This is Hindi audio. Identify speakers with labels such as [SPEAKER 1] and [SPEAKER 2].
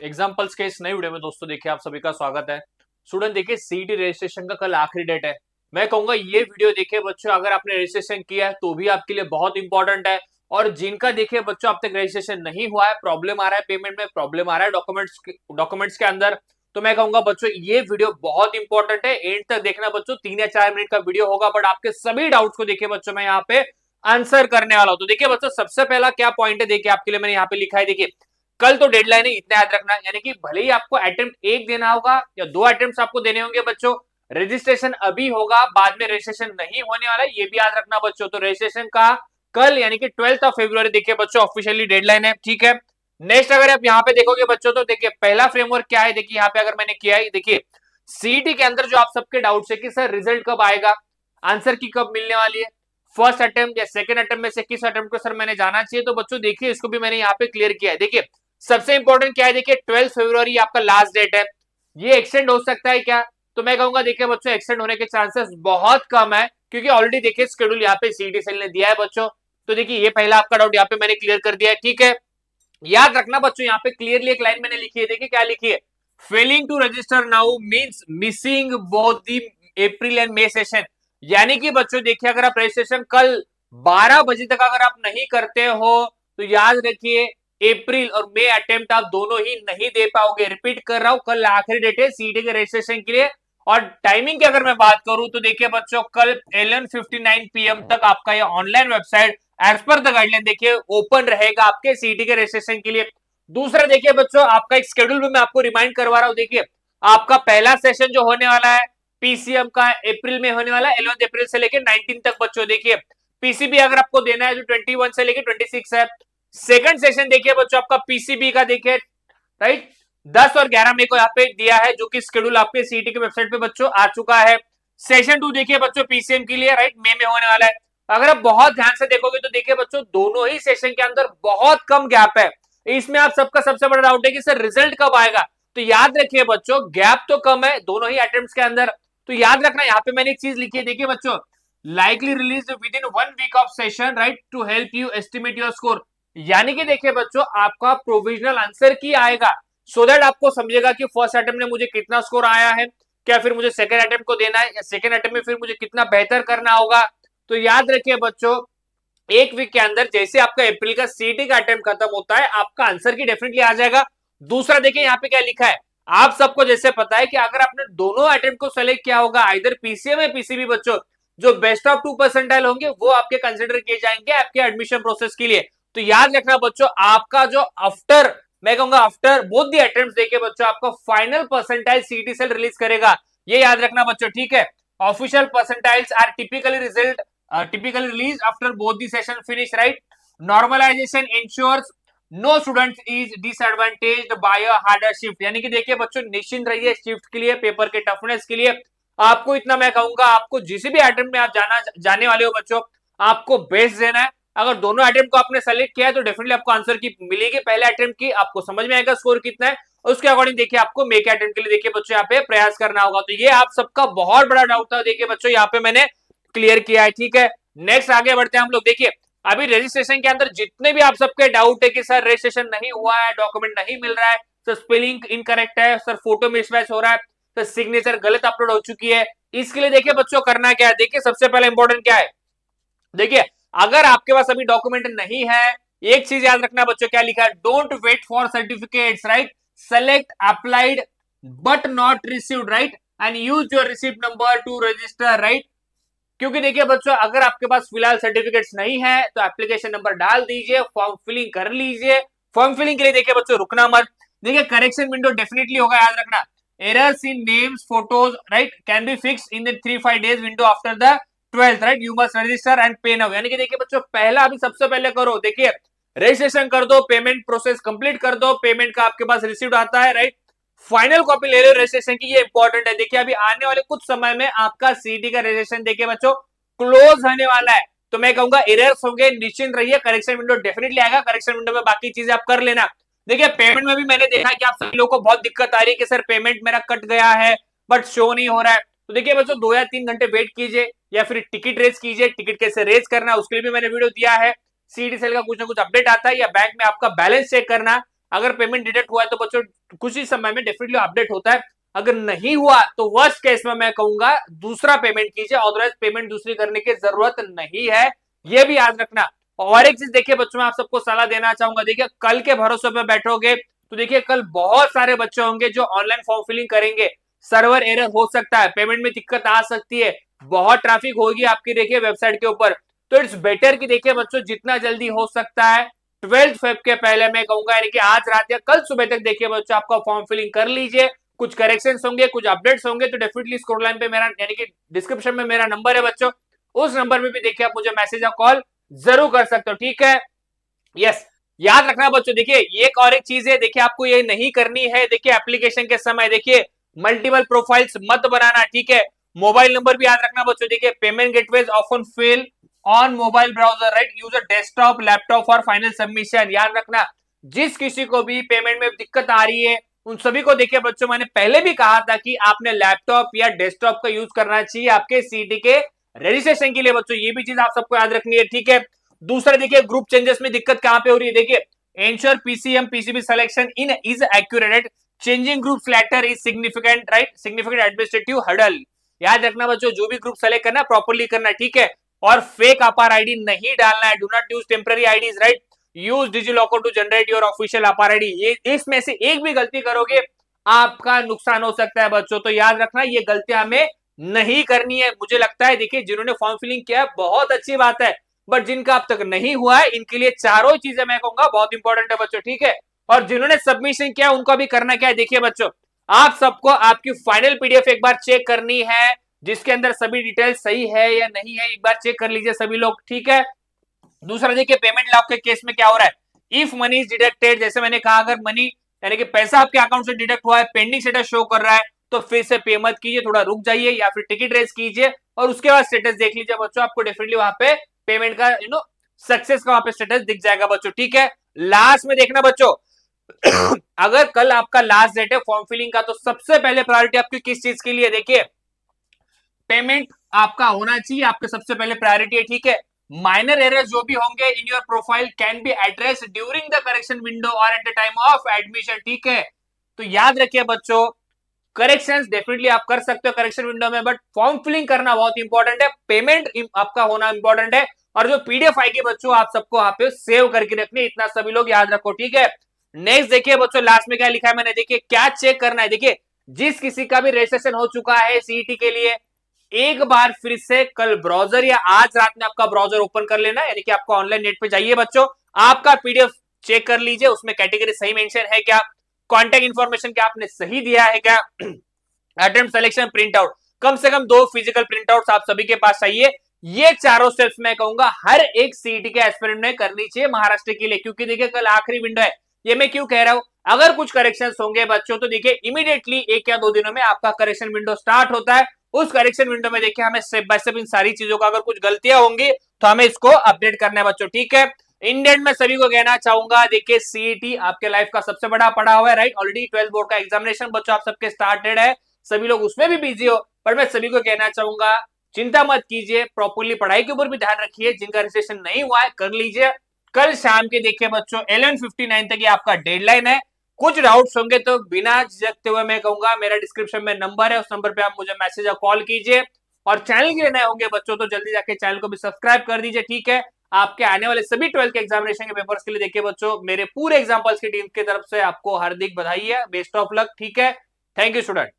[SPEAKER 1] एग्जाम्पल्स के इस नई वीडियो में दोस्तों देखिए आप सभी का स्वागत है। स्टूडेंट देखिए सीईटी रजिस्ट्रेशन का कल आखिरी डेट है। मैं कहूंगा ये वीडियो देखिए बच्चों, अगर आपने रजिस्ट्रेशन किया है तो भी आपके लिए बहुत इंपॉर्टेंट है। और जिनका देखिए बच्चों अब तक रजिस्ट्रेशन नहीं हुआ है, प्रॉब्लम आ रहा है, पेमेंट में प्रॉब्लम आ रहा है डॉक्यूमेंट्स के अंदर, तो मैं कहूंगा बच्चों ये वीडियो बहुत इंपॉर्टेंट है। एंड तक देखना बच्चों, 3 या 4 मिनट का वीडियो होगा, बट आपके सभी डाउट्स को देखिए बच्चों मैं यहाँ पे आंसर करने वाला हूं। तो देखिए बच्चों सबसे पहला क्या पॉइंट है, देखिए आपके लिए मैंने यहाँ पे लिखा है। देखिए कल तो डेडलाइन है, इतना याद रखना, यानी कि भले ही आपको अटेम्प्ट एक देना होगा या 2 अटेम्प्ट आपको देने होंगे बच्चों, रजिस्ट्रेशन अभी होगा, बाद में रजिस्ट्रेशन नहीं होने वाला है, ये भी याद रखना बच्चों। तो रजिस्ट्रेशन का कल यानी कि 12 फरवरी देखिए बच्चों ऑफिशियली डेडलाइन है, ठीक है। नेक्स्ट अगर आप यहाँ पे देखोगे बच्चों, तो देखिए पहला फ्रेमवर्क क्या है, देखिए यहाँ पे अगर मैंने किया है, देखिए सीईटी के अंदर जो आप सबके डाउट्स है कि सर रिजल्ट कब आएगा, आंसर की कब मिलने वाली है, फर्स्ट अटेम्प्ट या सेकंड अटेम्प्ट में से किस अटेम्प्ट को सर मैंने जाना चाहिए, तो बच्चों देखिए इसको भी मैंने यहाँ पे क्लियर किया है। देखिए सबसे इंपॉर्टेंट क्या है, देखिए 12 फरवरी आपका लास्ट डेट है, ये एक्सटेंड हो सकता है क्या, तो मैं कहूंगा देखिए बच्चों एक्सटेंड होने के चांसेस बहुत कम है, क्योंकि ऑलरेडी देखिए शेड्यूल यहाँ पे सीईटी सेल ने दिया है बच्चों। तो देखिए ये पहला आपका डाउट यहाँ पे मैंने क्लियर कर दिया है, ठीक है। याद रखना बच्चों यहाँ पे क्लियरली एक लाइन मैंने लिखी है, देखिए क्या लिखी है, failing to register now means missing both the April and May session. यानी कि बच्चों देखिए अगर आप रजिस्ट्रेशन कल 12 बजे तक अगर आप नहीं करते हो, तो याद रखिए अप्रैल और मई अटेम्प्ट आप दोनों ही नहीं दे पाओगे। रिपीट कर रहा हूं, कल आखिरी डेट है सीईटी के रजिस्ट्रेशन के लिए। और टाइमिंग की अगर मैं बात करूं तो देखिए बच्चों कल 11:59 PM तक आपका ये online website as per the guideline देखिए ओपन रहेगा आपके सीईटी के रजिस्ट्रेशन के लिए। दूसरा देखिए बच्चों आपका एक शेड्यूल भी मैं आपको रिमाइंड करवा रहा हूं। देखिए आपका पहला सेशन जो होने वाला है पीसीएम का अप्रैल में होने वाला है, 11 अप्रैल से लेकर 19 तक बच्चों। देखिए पीसीबी अगर आपको देना है जो 21 से लेकर 26 है। सेकंड सेशन देखिए बच्चों आपका पीसीबी का देखिए राइट 10 और 11 मई को यहाँ पे दिया है, जो कि शेड्यूल आपके सीईटी के वेबसाइट पे बच्चों आ चुका है। सेशन 2 देखिए बच्चों पीसीएम के लिए राइट मई में होने वाला है। अगर आप बहुत ध्यान से देखोगे तो देखिए बच्चों दोनों ही सेशन के अंदर बहुत कम गैप है। इसमें आप सबका सबसे बड़ा डाउट है कि सर रिजल्ट कब आएगा, तो याद रखिए बच्चों गैप तो कम है दोनों ही अटेम्प्ट्स के अंदर। तो याद रखना यहाँ पे मैंने एक चीज लिखी है, देखिए बच्चों likely release within 1 week of session right to help you estimate your score. यानी कि देखिए बच्चों आपका प्रोविजनल आंसर की आएगा, सो दैट आपको समझेगा कि फर्स्ट अटेम्प्ट में मुझे कितना स्कोर आया है, क्या फिर मुझे सेकंड अटेम्प्ट को देना है, या सेकंड अटेम्प्ट में फिर मुझे कितना बेहतर करना होगा। तो याद रखिए बच्चों 1 वीक के अंदर जैसे आपका अप्रैल का सीईटी का अटेम्प्ट खत्म होता है, आपका आंसर की डेफिनेटली आ जाएगा। दूसरा देखिए यहाँ पे क्या लिखा है, आप सबको जैसे पता है कि अगर आपने दोनों अटेम्प्ट को सेलेक्ट किया होगा आइदर पीसीएम या पीसीबी बच्चों, जो बेस्ट ऑफ 2 परसेंटाइल होंगे वो आपके कंसिडर किए जाएंगे आपके एडमिशन प्रोसेस के लिए। तो याद रखना बच्चों आपका जो आफ्टर मैं कहूंगा आफ्टर बोथ द अटेम्प्ट्स देखिए बच्चों आपका final percentile CET cell release करेगा, ये याद रखना बच्चों, ठीक है। Official percentiles are typically released after both the session finish, right? Normalization ensures no student is disadvantaged by a harder shift। यानी कि देखिए बच्चों निश्चिंत रहिए शिफ्ट के लिए, पेपर के टफनेस के लिए। आपको इतना मैं कहूंगा, आपको जिस भी अटेम्प्ट में आप जाने वाले हो बच्चों, आपको बेस्ट देना है। अगर दोनों अटेम्प्ट को आपने सेलेक्ट किया है तो डेफिनेटली आपको आंसर की मिलेगी पहले अटेम्प्ट की, आपको समझ में आएगा स्कोर कितना है, उसके अकॉर्डिंग देखिए आपको मेक अटेम्प्ट के लिए देखिए बच्चों यहाँ पे प्रयास करना होगा। तो ये आप सबका बहुत बड़ा डाउट था, देखिए बच्चों यहाँ पे मैंने क्लियर किया है, ठीक है। नेक्स्ट आगे बढ़ते हैं हम लोग। देखिए अभी रजिस्ट्रेशन के अंदर जितने भी आप सबके डाउट है कि सर रजिस्ट्रेशन नहीं हुआ है, डॉक्यूमेंट नहीं मिल रहा है, सर स्पेलिंग इनकरेक्ट है, सर फोटो मिसमैच हो रहा है, सर सिग्नेचर गलत अपलोड हो चुकी है, इसके लिए देखिए बच्चों करना क्या है, देखिए सबसे पहले इंपॉर्टेंट क्या है, देखिए अगर आपके पास अभी डॉक्यूमेंट नहीं है, एक चीज याद रखना बच्चों, क्या लिखा है, don't wait for certificates right, select applied but not received right and use your receipt number to register right. क्योंकि देखिए बच्चों अगर आपके पास फिलहाल सर्टिफिकेट्स नहीं है तो एप्लीकेशन नंबर डाल दीजिए, फॉर्म फिलिंग कर लीजिए। फॉर्म फिलिंग के लिए देखिए बच्चों रुकना मत, देखिए करेक्शन विंडो डेफिनेटली होगा, याद रखना errors in names photos right can be fixed in the 3-5 days window after the 12th right, you must register and पे नाउ। यानी कि देखिए बच्चों पहला अभी सबसे पहले करो, देखिए रजिस्ट्रेशन कर दो, पेमेंट प्रोसेस कंप्लीट कर दो, पेमेंट का आपके पास रिसीव्ड आता है राइट, फाइनल कॉपी ले लो रजिस्ट्रेशन की, ये इंपॉर्टेंट है। देखिए अभी आने वाले कुछ समय में आपका सीईटी का रजिस्ट्रेशन देखिए बच्चों क्लोज होने वाला है, तो मैं कहूंगा एरर्स होंगे, निश्चिंत रहिए, करेक्शन विंडो डेफिनेटली आएगा, करेक्शन विंडो में बाकी चीजें आप कर लेना। देखिए पेमेंट में भी मैंने देखा कि आप सभी लोगों को बहुत दिक्कत आ रही है कि सर पेमेंट मेरा कट गया है बट शो नहीं हो रहा है, तो देखिए बच्चों 2 या 3 घंटे वेट कीजिए या फिर टिकट रेज कीजिए। टिकट कैसे रेज करना है उसके लिए भी मैंने वीडियो दिया है, सीईटी सेल का कुछ ना कुछ अपडेट आता है, या बैंक में आपका बैलेंस चेक करना, अगर पेमेंट डिडक्ट हुआ है तो बच्चों कुछ ही समय में डेफिनेटली अपडेट होता है। अगर नहीं हुआ तो वर्स्ट केस में मैं कहूंगा दूसरा पेमेंट कीजिए, अदरवाइज पेमेंट दूसरी करने की जरूरत नहीं है, ये भी याद रखना। और एक चीज देखिए बच्चों, मैं आप सबको सलाह देना चाहूंगा, देखिए कल के भरोसे पे बैठोगे तो देखिए कल बहुत सारे बच्चे होंगे जो ऑनलाइन फॉर्म फिलिंग करेंगे, सर्वर एरर हो सकता है, पेमेंट में दिक्कत आ सकती है, बहुत ट्रैफिक होगी आपकी देखिए वेबसाइट के ऊपर। तो इट्स बेटर कि देखिए बच्चों जितना जल्दी हो सकता है 12 फेब के पहले मैं कहूंगा, यानी कि आज रात या कल सुबह तक देखिए बच्चों आपका फॉर्म फिलिंग कर लीजिए। कुछ करेक्शंस होंगे, कुछ अपडेट्स होंगे तो डेफिनेटली स्क्रॉल लाइन पे मेरा यानी कि डिस्क्रिप्शन में मेरा नंबर है बच्चों, उस नंबर पे भी देखिए आप मुझे मैसेज या कॉल जरूर कर सकते हो, ठीक है। यस, याद रखना बच्चों, देखिए एक और एक चीज है, देखिए आपको ये नहीं करनी है, देखिए एप्लीकेशन के समय देखिए मल्टीपल प्रोफाइल्स मत बनाना, ठीक है। मोबाइल नंबर भी याद रखना बच्चों, देखिए payment gateways often fell on mobile browser, right, use a desktop laptop for final submission. याद रखना जिस किसी को भी पेमेंट में दिक्कत आ रही है उन सभी को देखिए बच्चों, मैंने पहले भी कहा था कि आपने लैपटॉप या डेस्कटॉप का यूज करना चाहिए आपके सीटी के रजिस्ट्रेशन के लिए बच्चों, ये भी चीज आप सबको याद रखनी है, ठीक है। दूसरा देखिए ग्रुप चेंजेस में दिक्कत कहां पे हो रही है, देखिए ensure PCM PCB selection in is accurate, changing group later is significant, right, significant administrative hurdle. याद रखना बच्चों जो भी ग्रुप सेलेक्ट करना है प्रॉपर्ली करना, ठीक है। और फेक अपार आईडी नहीं डालना है, do not use temporary IDs, right, use DigiLocker to generate your official APAAR ID. ये इसमें से एक भी गलती करोगे आपका नुकसान हो सकता है बच्चों, तो याद रखना ये गलतियां हमें नहीं करनी है। मुझे लगता है देखिए जिन्होंने फॉर्म फिलिंग किया है बहुत अच्छी बात है, बट जिनका अब तक नहीं हुआ है इनके लिए चारों चीजें मैं कहूंगा बहुत इंपॉर्टेंट है बच्चों, ठीक है। और जिन्होंने सबमिशन किया उनको भी करना क्या है, देखिए बच्चों आप सबको आपकी फाइनल पीडीएफ एक बार चेक करनी है, जिसके अंदर सभी डिटेल सही है या नहीं है, एक बार चेक कर लीजिए सभी लोग, ठीक है। दूसरा देखिए पेमेंट लॉक के केस में क्या हो रहा है, इफ मनी इज डिडक्टेड, जैसे मैंने कहा अगर मनी यानी कि पैसा आपके अकाउंट से डिडक्ट हुआ है, पेंडिंग स्टेटस शो कर रहा है, तो फिर से पे मत कीजिए, थोड़ा रुक जाइए या फिर टिकट रेज कीजिए और उसके बाद स्टेटस देख लीजिए बच्चों, आपको डेफिनेटली वहां पे पेमेंट का सक्सेस का वहां पे स्टेटस दिख जाएगा बच्चों, ठीक है। लास्ट में देखना बच्चों अगर कल आपका लास्ट डेट है फॉर्म फिलिंग का तो सबसे पहले प्रायोरिटी आपकी किस चीज के लिए, देखिए पेमेंट आपका होना चाहिए, आपके सबसे पहले प्रायोरिटी है, ठीक है। माइनर एरर जो भी होंगे in your profile can be address during the correction window और at the time of admission, ठीक है। तो याद रखिए बच्चों करेक्शंस डेफिनेटली आप कर सकते हो करेक्शन विंडो में, बट फॉर्म फिलिंग करना बहुत इंपॉर्टेंट है, पेमेंट आपका होना इंपॉर्टेंट है, और जो पीडीएफ आएगी बच्चों आप सबको वहां पे सेव करके रखनी, इतना सभी लोग याद रखो, ठीक है। नेक्स्ट देखिए बच्चों लास्ट में क्या लिखा है मैंने, देखिए क्या चेक करना है, देखिए जिस किसी का भी रजिस्ट्रेशन हो चुका है सीईटी के लिए एक बार फिर से कल ब्राउजर या आज रात में आपका ब्राउजर ओपन कर लेना, यानी कि आपको ऑनलाइन नेट पे जाइए बच्चों, आपका पीडीएफ चेक कर लीजिए, उसमें कैटेगरी सही मेंशन है क्या, कॉन्टैक्ट इंफॉर्मेशन क्या आपने सही दिया है क्या, अटेम्प्ट सिलेक्शन प्रिंट आउट, कम से कम 2 फिजिकल प्रिंट आउट आप सभी के पास चाहिए। ये चारों स्टेप्स मैं कहूंगा हर एक सीईटी के एस्पिरेंट में करनी चाहिए महाराष्ट्र के लिए, क्योंकि देखिए कल आखिरी विंडो है। ये मैं क्यों कह रहा हूं, अगर कुछ करेक्शंस होंगे बच्चों तो देखिए इमीडिएटली 1 या 2 दिनों में आपका करेक्शन विंडो स्टार्ट होता है, उस करेक्शन विंडो में देखिए हमें स्टेप बाय स्टेप इन सारी चीजों का अगर कुछ गलतियां होंगी तो हमें इसको अपडेट करना है बच्चों, ठीक है। इंडियन में सभी को कहना चाहूंगा देखिए सीईटी आपके लाइफ का सबसे बड़ा पड़ा हुआ है, राइट, ऑलरेडी 12th बोर्ड का एग्जामिनेशन बच्चों आप सबके स्टार्टेड है, सभी लोग उसमें भी बिजी हो, पर मैं सभी को कहना चाहूंगा चिंता मत कीजिए, प्रॉपर्ली पढ़ाई के ऊपर भी ध्यान रखिए, जिनका रजिस्ट्रेशन नहीं हुआ है कर लीजिए, कल शाम के देखिए बच्चों 11:59 तक ये आपका डेडलाइन है। कुछ डाउट्स होंगे तो बिना झिझकते हुए मैं कहूंगा मेरा डिस्क्रिप्शन में नंबर है, उस नंबर पे आप मुझे मैसेज या कॉल कीजिए, और चैनल के लिए नए होंगे बच्चों तो जल्दी जाके चैनल को भी सब्सक्राइब कर दीजिए, ठीक है। आपके आने वाले सभी 12th के एग्जामिनेशन के पेपर्स के लिए देखिए बच्चों मेरे पूरे एग्जाम्पल्स की टीम की तरफ से आपको हार्दिक बधाई है, बेस्ट ऑफ लक, ठीक है। Thank you student.